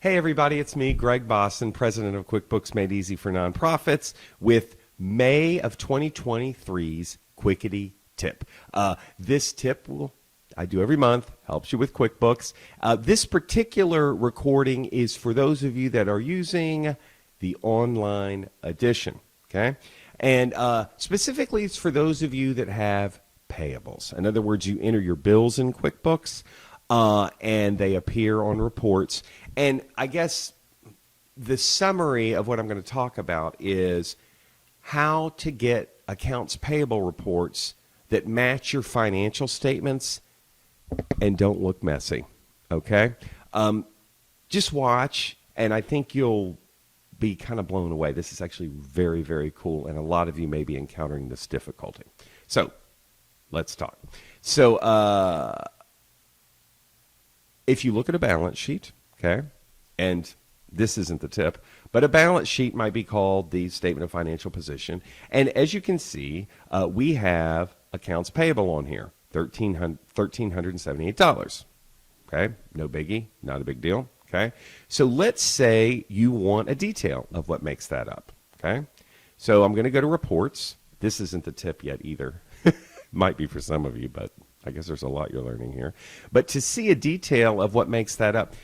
Hey everybody, it's me, Greg Boston, president of QuickBooks Made Easy for Nonprofits, with May of 2023's Quickity Tip. This tip I do every month, helps you with QuickBooks. This particular recording is for those of you that are using the online edition, okay? And specifically, it's for those of you that have payables. In other words, you enter your bills in QuickBooks, and they appear on reports. And I guess the summary of what I'm going to talk about is how to get accounts payable reports that match your financial statements and don't look messy, okay? Just watch, and I think you'll be kind of blown away. This is actually very, very cool, and a lot of you may be encountering this difficulty. So let's talk. So if you look at a balance sheet, okay, and this isn't the tip, but a balance sheet might be called the statement of financial position. And as you can see, we have accounts payable on here, $1,378. Okay, no biggie, not a big deal. Okay, so let's say you want a detail of what makes that up. Okay, so I'm going to go to reports. This isn't the tip yet either. Might be for some of you, but I guess there's a lot you're learning here. But to see a detail of what makes that up,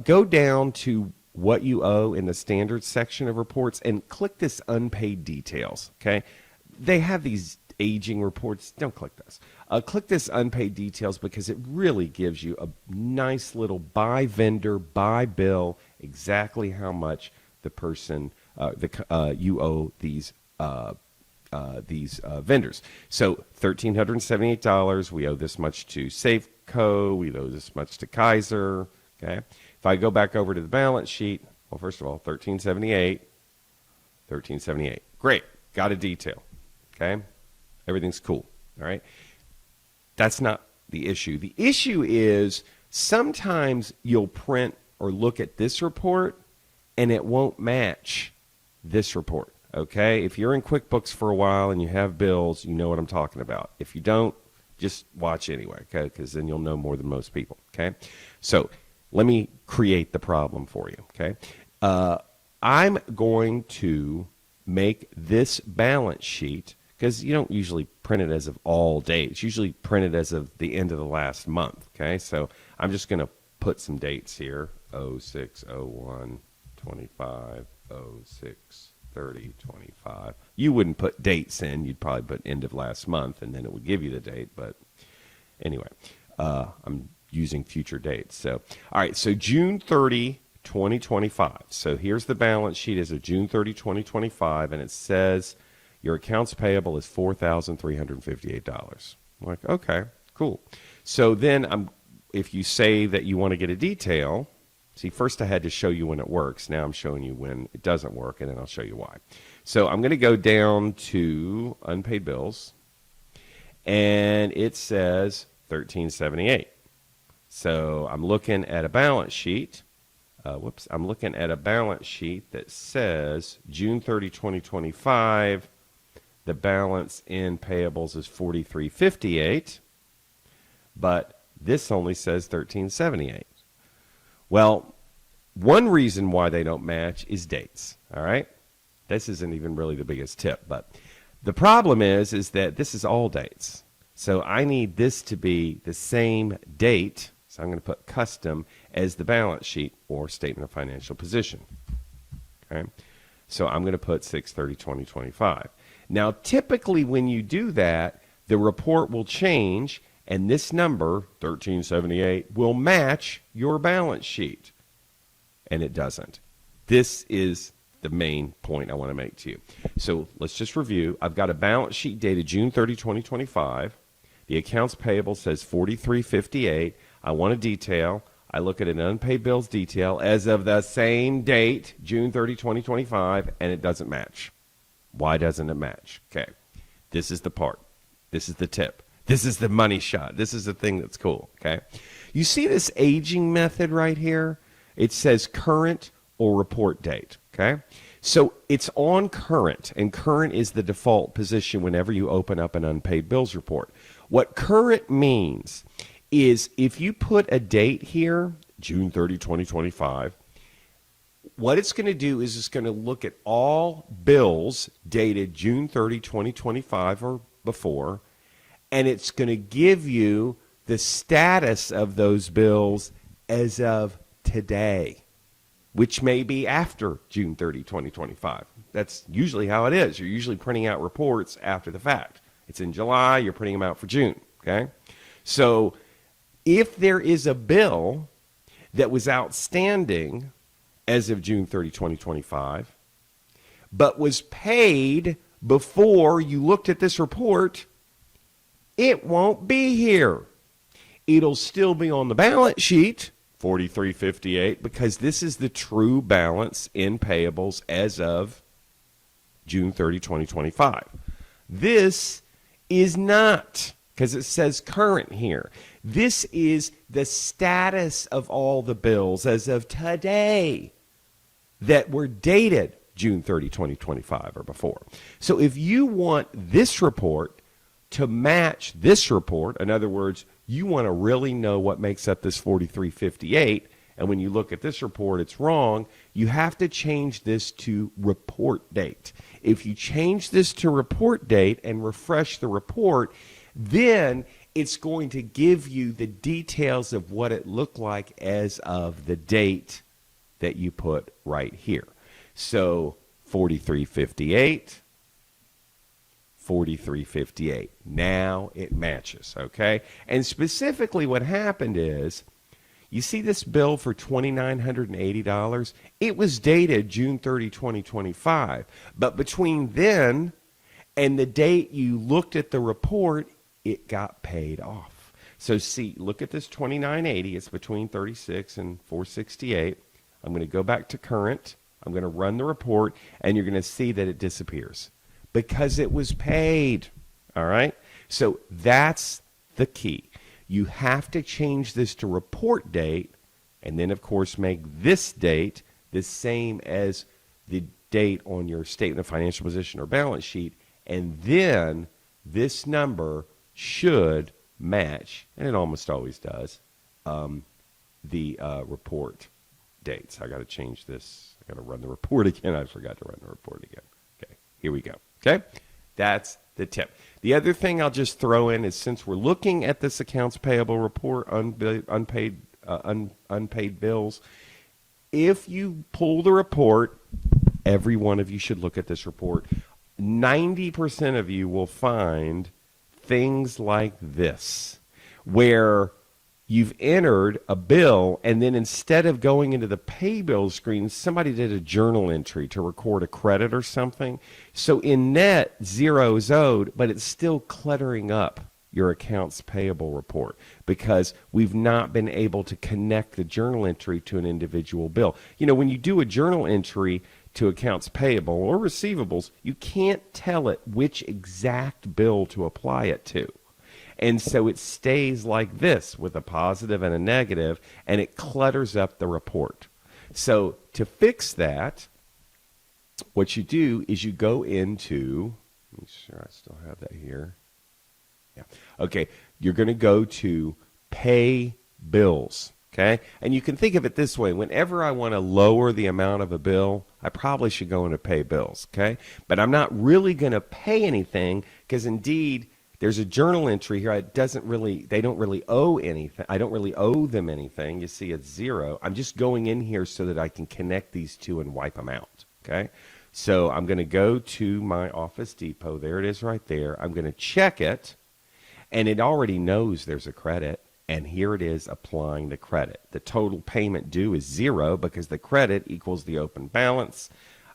go down to what you owe in the standard section of reports and click this unpaid details, okay? They have these aging reports. Don't click this. Click this unpaid details because it really gives you a nice little by vendor, by bill, exactly how much the person, you owe these vendors. So $1,378, we owe this much to Safeco, we owe this much to Kaiser, okay? If I go back over to the balance sheet, well, first of all, $1,378. Great, got a detail, okay? Everything's cool, all right? That's not the issue. The issue is sometimes you'll print or look at this report and it won't match this report. Okay, if you're in QuickBooks for a while and you have bills, you know what I'm talking about. If you don't, just watch anyway, okay, because then you'll know more than most people, okay? So let me create the problem for you, okay? I'm going to make this balance sheet, because you don't usually print it as of all dates. Usually print it as of the end of the last month, okay? So I'm just going to put some dates here, 06, 01, 25, 06, 30, 25. You wouldn't put dates in. You'd probably put end of last month, and then it would give you the date. But anyway, I'm using future dates. So, all right, so June 30, 2025. So here's the balance sheet as of June 30, 2025, and it says your accounts payable is $4,358. I'm like, okay, cool. So then if you say that you want to get a detail, see, first I had to show you when it works. Now I'm showing you when it doesn't work, and then I'll show you why. So I'm going to go down to unpaid bills, and it says $1,378. So I'm looking at a balance sheet. I'm looking at a balance sheet that says June 30, 2025. The balance in payables is $4,358, but this only says $1,378. Well, one reason why they don't match is dates, all right? This isn't even really the biggest tip, but the problem is that this is all dates. So I need this to be the same date, so I'm going to put custom as the balance sheet or statement of financial position, okay? So I'm going to put 6/30/2025. Now, typically when you do that, the report will change, and this number, 1378, will match your balance sheet. And it doesn't. This is the main point I want to make to you. So let's just review. I've got a balance sheet dated June 30, 2025. The accounts payable says 4358. I want a detail. I look at an unpaid bills detail as of the same date, June 30, 2025, and it doesn't match. Why doesn't it match? Okay, this is the part. This is the tip. This is the money shot. This is the thing that's cool, okay? You see this aging method right here? It says current or report date, okay? So it's on current, and current is the default position whenever you open up an unpaid bills report. What current means is if you put a date here, June 30, 2025, What it's going to do is it's going to look at all bills dated June 30, 2025 or before, and it's going to give you the status of those bills as of today, which may be after June 30, 2025. That's usually how it is. You're usually printing out reports after the fact. It's in July, you're printing them out for June, okay? So if there is a bill that was outstanding as of June 30, 2025, but was paid before you looked at this report, it won't be here. It'll still be on the balance sheet, 4358, because this is the true balance in payables as of June 30, 2025. This is not, because it says current here. This is the status of all the bills as of today that were dated June 30, 2025 or before. So if you want this report to match this report, in other words, you want to really know what makes up this 4358, and when you look at this report, it's wrong, you have to change this to report date. If you change this to report date and refresh the report, then it's going to give you the details of what it looked like as of the date that you put right here. So 4358, 4358. Now it matches, okay? And specifically what happened is, you see this bill for $2,980? It was dated June 30, 2025. But between then and the date you looked at the report, it got paid off. So see, look at this $2,980. It's between 36 and 468. I'm going to go back to current. I'm going to run the report, and you're going to see that it disappears because it was paid. All right? So that's the key. You have to change this to report date, and then, of course, make this date the same as the date on your statement of financial position or balance sheet, and then this number should match, and it almost always does, the report dates. I got to change this. I got to run the report again. I forgot to run the report again. Okay, here we go. Okay, that's the tip. The other thing I'll just throw in is, since we're looking at this accounts payable report, unpaid bills, if you pull the report, every one of you should look at this report. 90% of you will find things like this, where you've entered a bill, and then instead of going into the pay bill screen, somebody did a journal entry to record a credit or something. So in net, zero is owed, but it's still cluttering up your accounts payable report because we've not been able to connect the journal entry to an individual bill. You know, when you do a journal entry to accounts payable or receivables, you can't tell it which exact bill to apply it to. And so it stays like this with a positive and a negative, and it clutters up the report. So to fix that, what you do is you go into, make sure I still have that here. Yeah. Okay, you're going to go to Pay Bills, okay? And you can think of it this way. Whenever I want to lower the amount of a bill, I probably should go into Pay Bills, okay? But I'm not really going to pay anything because, indeed, there's a journal entry here. They don't really owe anything. I don't really owe them anything. You see it's zero. I'm just going in here so that I can connect these two and wipe them out, okay? So I'm going to go to my Office Depot. There it is right there. I'm going to check it, and it already knows there's a credit, and here it is applying the credit. The total payment due is zero because the credit equals the open balance.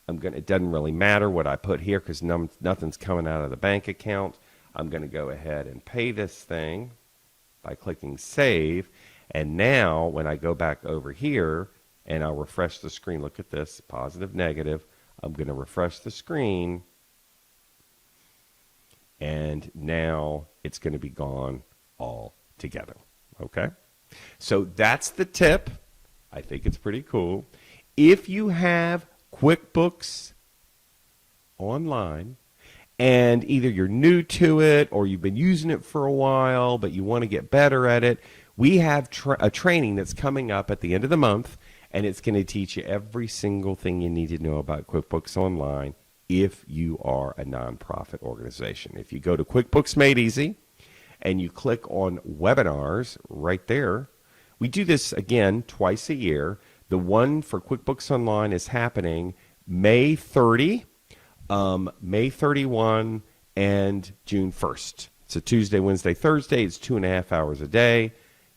It doesn't really matter what I put here because nothing's coming out of the bank account. I'm going to go ahead and pay this thing by clicking Save. And now when I go back over here and I'll refresh the screen, look at this, positive, negative. I'm going to refresh the screen. And now it's going to be gone all together. Okay? So that's the tip. I think it's pretty cool. If you have QuickBooks Online, and either you're new to it or you've been using it for a while, but you want to get better at it, we have a training that's coming up at the end of the month, and it's going to teach you every single thing you need to know about QuickBooks Online if you are a nonprofit organization. If you go to QuickBooks Made Easy and you click on webinars right there, we do this again twice a year. The one for QuickBooks Online is happening May 30, May 31, and June 1st. It's a Tuesday, Wednesday, Thursday. It's 2.5 hours a day.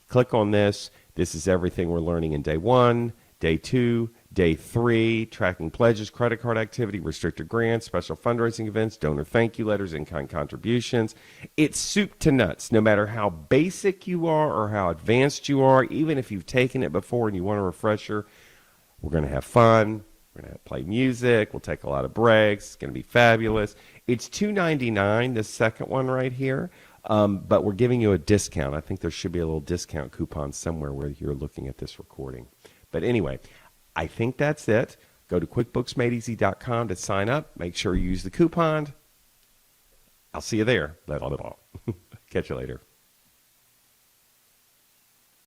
Click on this. This is everything we're learning in day 1, day 2, day 3, tracking pledges, credit card activity, restricted grants, special fundraising events, donor thank you letters, in-kind contributions. It's soup to nuts. No matter how basic you are or how advanced you are, even if you've taken it before and you want a refresher, we're going to have fun. We're going to play music. We'll take a lot of breaks. It's going to be fabulous. It's $2.99, the second one right here. But we're giving you a discount. I think there should be a little discount coupon somewhere where you're looking at this recording. But anyway, I think that's it. Go to QuickBooksMadeEasy.com to sign up. Make sure you use the coupon. I'll see you there. Catch you later.